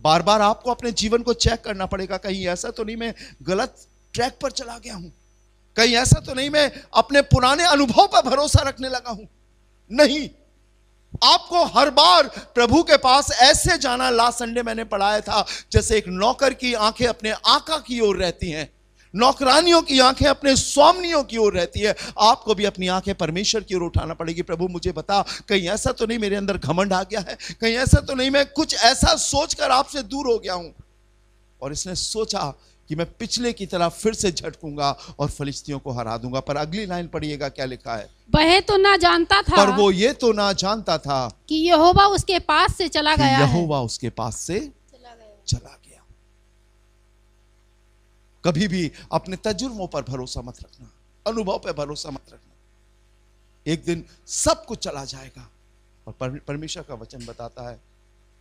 बार बार आपको अपने जीवन को चेक करना पड़ेगा, कहीं ऐसा तो नहीं मैं गलत ट्रैक पर चला गया हूं, कहीं ऐसा तो नहीं मैं अपने पुराने अनुभव पर भरोसा रखने लगा हूं। नहीं, आपको हर बार प्रभु के पास ऐसे जाना। लास्ट संडे मैंने पढ़ाया था, जैसे एक नौकर की आंखें अपने आका की ओर रहती हैं, नौकरानियों की आंखें अपने स्वामिनियों की ओर रहती है, आपको भी अपनी आंखें परमेश्वर की ओर उठाना पड़ेगी। प्रभु मुझे बता, कहीं ऐसा तो नहीं मेरे अंदर घमंड आ गया है, कहीं ऐसा तो नहीं मैं कुछ ऐसा सोचकर आपसे दूर हो गया हूं। और इसने सोचा कि मैं पिछले की तरह फिर से झटकूंगा और फलिस्तियों को हरा दूंगा। पर अगली लाइन पढ़िएगा क्या लिखा है, वह तो ना जानता था, पर वो ये तो ना जानता था कि यहोवा उसके पास से चला गया है। यहोवा उसके पास से चला गया। कभी भी अपने तजुर्बों पर भरोसा मत रखना, अनुभव पर भरोसा मत रखना। एक दिन सब कुछ चला जाएगा। और परमेश्वर का वचन बताता है,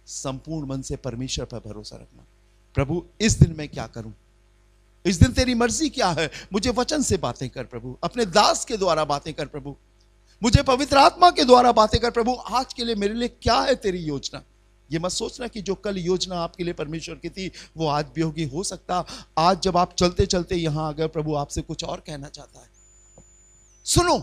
संपूर्ण मन से परमेश्वर पर भरोसा रखना। प्रभु इस दिन मैं क्या करूं, इस दिन तेरी मर्जी क्या है, मुझे वचन से बातें कर प्रभु, अपने दास के द्वारा बातें कर प्रभु, मुझे पवित्र आत्मा के द्वारा बातें कर प्रभु। आज के लिए मेरे लिए क्या है तेरी योजना। ये मत सोचना कि जो कल योजना आपके लिए परमेश्वर की थी वो आज भी होगी। हो सकता आज जब आप चलते चलते यहां आ गए, प्रभु आपसे कुछ और कहना चाहता है। सुनो,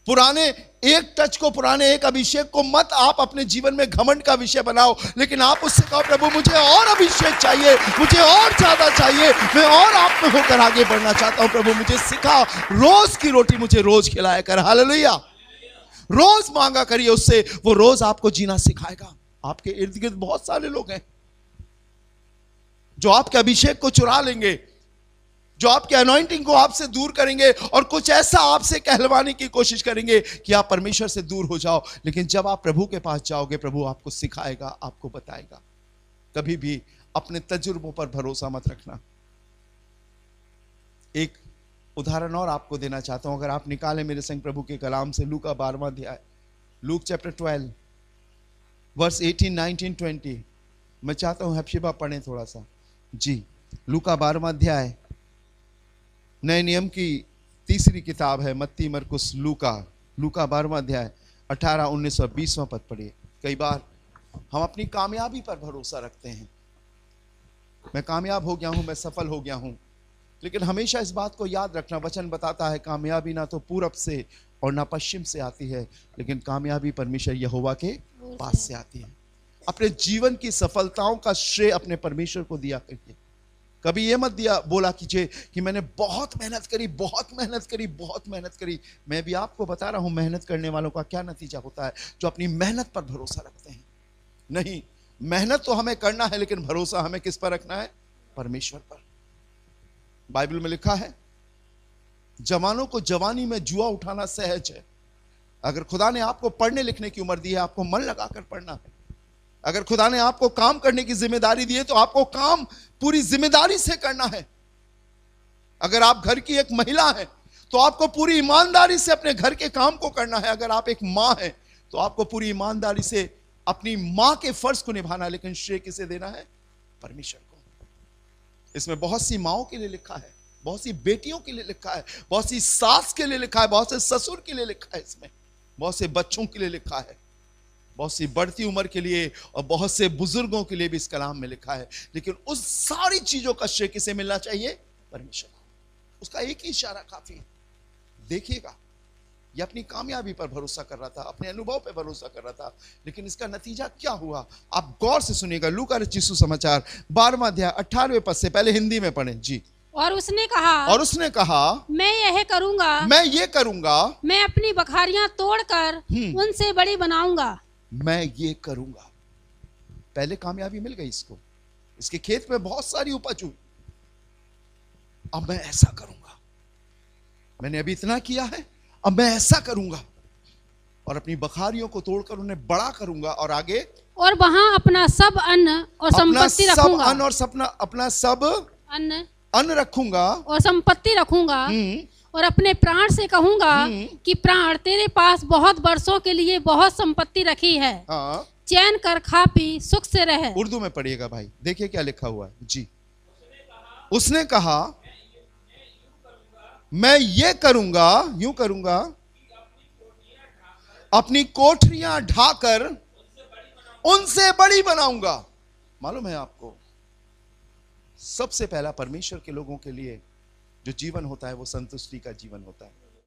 पुराने एक टच को, पुराने एक अभिषेक को मत आप अपने जीवन में घमंड का विषय बनाओ, लेकिन आप उससे कहो, प्रभु मुझे और अभिषेक चाहिए, मुझे और ज्यादा चाहिए, मैं और आप में होकर आगे बढ़ना चाहता हूं। प्रभु मुझे सिखा, रोज की रोटी मुझे रोज खिलाया कर। हालेलुया। रोज मांगा करिए उससे, वो रोज आपको जीना सिखाएगा। आपके इर्द गिर्द बहुत सारे लोग हैं जो आपके अभिषेक को चुरा लेंगे, जो आपके अनॉइंटिंग को आपसे दूर करेंगे और कुछ ऐसा आपसे कहलवाने की कोशिश करेंगे कि आप परमेश्वर से दूर हो जाओ। लेकिन जब आप प्रभु के पास जाओगे, प्रभु आपको सिखाएगा, आपको बताएगा। कभी भी अपने तजुर्बों पर भरोसा मत रखना। एक उदाहरण और आपको देना चाहता हूं, अगर आप निकालें मेरे संग प्रभु के कलाम से लूका 12वां अध्याय, लूक चैप्टर 12 वर्स 18, 19, 20। मैं चाहता हूं हफ्शिबा पढ़ें थोड़ा सा जी। लूका 12वां अध्याय, नए नियम की तीसरी किताब है, मत्ती मरकुस लूका। लूका 12वां अध्याय 18, 19 और 20वां पद पढ़िए। कई बार हम अपनी कामयाबी पर भरोसा रखते हैं, मैं कामयाब हो गया हूं, मैं सफल हो गया हूं। लेकिन हमेशा इस बात को याद रखना, वचन बताता है कामयाबी ना तो पूरब से और ना पश्चिम से आती है, लेकिन कामयाबी परमेश्वर यहोवा के पास से आती है। अपने जीवन की सफलताओं का श्रेय अपने परमेश्वर को दिया करिए। कभी ये मत बोला कीजिए कि मैंने बहुत मेहनत करी, बहुत मेहनत करी, बहुत मेहनत करी। मैं भी आपको बता रहा हूं मेहनत करने वालों का क्या नतीजा होता है, जो अपनी मेहनत पर भरोसा रखते हैं। नहीं, मेहनत तो हमें करना है, लेकिन भरोसा हमें किस पर रखना है? परमेश्वर पर। बाइबल में लिखा है, जवानों को जवानी में जुआ उठाना सहज है। अगर खुदा ने आपको पढ़ने लिखने की उम्र दी है, आपको मन लगाकर पढ़ना है। अगर खुदा ने आपको काम करने की जिम्मेदारी दी है, तो आपको काम पूरी जिम्मेदारी से करना है। अगर आप घर की एक महिला हैं, तो आपको पूरी ईमानदारी से अपने घर के काम को करना है। अगर आप एक मां हैं, तो आपको पूरी ईमानदारी से अपनी मां के फर्ज को निभाना है। लेकिन श्रेय किसे देना है? परमेश्वर को। इसमें बहुत सी माओं के लिए लिखा है, बहुत सी बेटियों के लिए लिखा है, बहुत सी सास के लिए लिखा है, बहुत से ससुर के लिए लिखा है, इसमें बहुत से बच्चों के लिए लिखा है, बहुत सी बढ़ती उम्र के लिए और बहुत से बुजुर्गों के लिए भी इस कलाम में लिखा है। लेकिन उस सारी चीजों का श्रेय किसे मिलना चाहिए? परमेश्वर को। उसका एक ही इशारा काफी है। देखिएगा, ये अपनी कामयाबी पर भरोसा कर रहा था, अपने अनुभव पर भरोसा कर रहा था, लेकिन इसका नतीजा क्या हुआ? आप गौर से सुनिएगा। लूका रचित सुसमाचार 12वां अध्याय 18वें पद से, पहले हिंदी में पढ़ें जी। और उसने कहा, मैं यह करूंगा, मैं अपनी बखारियां तोड़कर उनसे बड़ी बनाऊंगा। मैं ये करूंगा। पहले कामयाबी मिल गई इसको, इसके खेत में बहुत सारी उपज हुई। अब मैं ऐसा करूंगा, मैंने अभी इतना किया है, अब मैं ऐसा करूंगा और अपनी बखारियों को तोड़कर उन्हें बड़ा करूंगा। और आगे, और वहां अपना सब अन्न और संपत्ति रखूंगा, अपना सब अन्न रखूंगा और संपत्ति रखूंगा। और अपने प्राण से कहूंगा कि प्राण, तेरे पास बहुत वर्षों के लिए बहुत संपत्ति रखी है, चैन कर खा पी सुख से रहे। उर्दू में पढ़िएगा भाई, देखिए क्या लिखा हुआ है जी। उसने कहा, मैं ये करूंगा, यूं करूंगा, अपनी कोठरियां ढाकर उनसे बड़ी बनाऊंगा। मालूम है आपको, सबसे पहला परमेश्वर के लोगों के लिए जो जीवन होता है वो संतुष्टि का जीवन होता है।